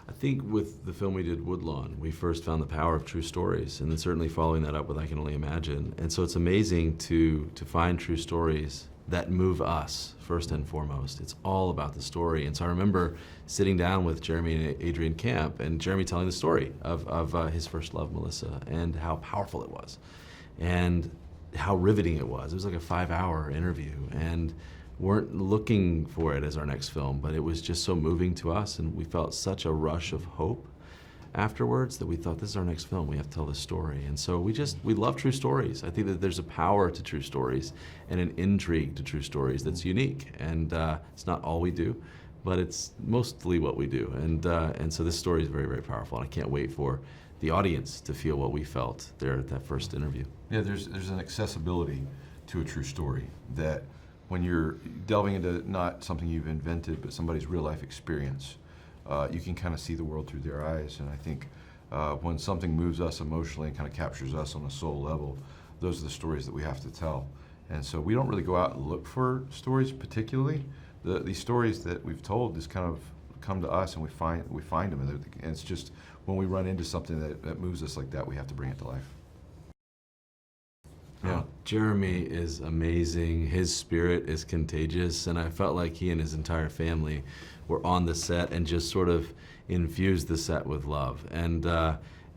I think with the film we did, Woodlawn, we first found the power of true stories, and then certainly following that up with I Can Only Imagine. And so it's amazing to find true stories that move us, first and foremost. It's all about the story. And so I remember sitting down with Jeremy and Adrian Camp, and Jeremy telling the story of his first love, Melissa, and how powerful it was, and how riveting it was. It was like a 5-hour interview, and weren't looking for it as our next film, but it was just so moving to us, and we felt such a rush of hope afterwards that we thought, this is our next film, we have to tell this story. And so we love true stories. I think that there's a power to true stories and an intrigue to true stories that's unique, and it's not all we do, but it's mostly what we do. And so this story is very, very powerful, and I can't wait for the audience to feel what we felt there at that first interview. Yeah, there's an accessibility to a true story that when you're delving into not something you've invented, but somebody's real life experience, you can kind of see the world through their eyes. And I think when something moves us emotionally and kind of captures us on a soul level, those are the stories that we have to tell. And so we don't really go out and look for stories particularly. These stories that we've told just kind of come to us, and we find them. And it's just when we run into something that moves us like that, we have to bring it to life. Yeah. Jeremy is amazing. His spirit is contagious, and I felt like he and his entire family were on the set and just sort of infused the set with love, and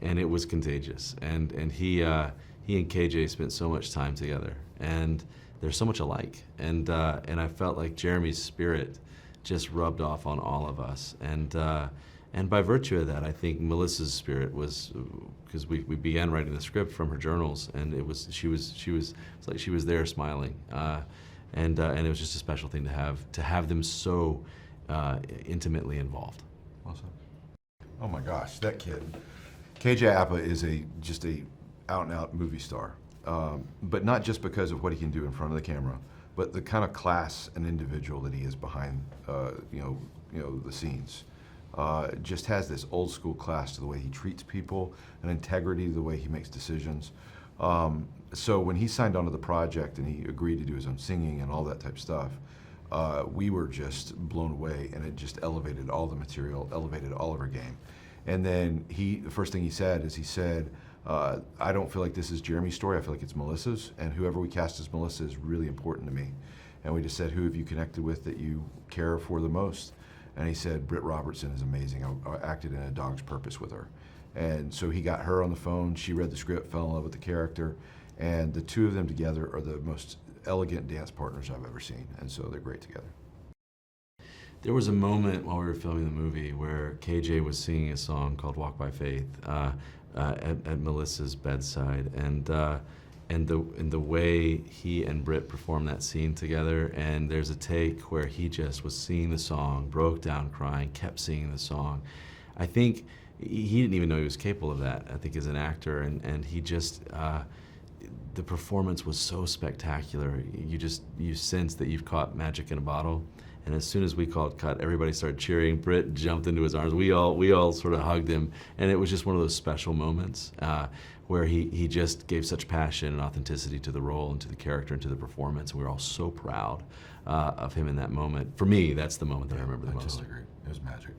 it was contagious. And he and KJ spent so much time together, and they're so much alike. And I felt like Jeremy's spirit just rubbed off on all of us. And by virtue of that, I think Melissa's spirit was, because we began writing the script from her journals, and it's like she was there smiling, and it was just a special thing to have them so intimately involved. Awesome. Oh my gosh, that kid, KJ Apa is just a out and out movie star, but not just because of what he can do in front of the camera, but the kind of class and individual that he is behind, the scenes. Just has this old school class to the way he treats people, an integrity to the way he makes decisions. So when he signed onto the project and he agreed to do his own singing and all that type of stuff, we were just blown away, and it just elevated all the material, elevated all of our game. And then the first thing he said, I don't feel like this is Jeremy's story, I feel like it's Melissa's, and whoever we cast as Melissa is really important to me. And we just said, who have you connected with that you care for the most? And he said, Britt Robertson is amazing. I acted in A Dog's Purpose with her. And so he got her on the phone, she read the script, fell in love with the character, and the two of them together are the most elegant dance partners I've ever seen, and so they're great together. There was a moment while we were filming the movie where KJ was singing a song called Walk by Faith at Melissa's bedside, and the way he and Britt performed that scene together, and there's a take where he just was singing the song, broke down crying, kept singing the song. I think he didn't even know he was capable of that, I think, as an actor, and he just, the performance was so spectacular. You sense that you've caught magic in a bottle. And as soon as we called cut, everybody started cheering. Britt jumped into his arms. We all sort of hugged him, and it was just one of those special moments where he just gave such passion and authenticity to the role and to the character and to the performance. We were all so proud of him in that moment. For me, that's the moment that I remember the most. I totally agree. It was magic.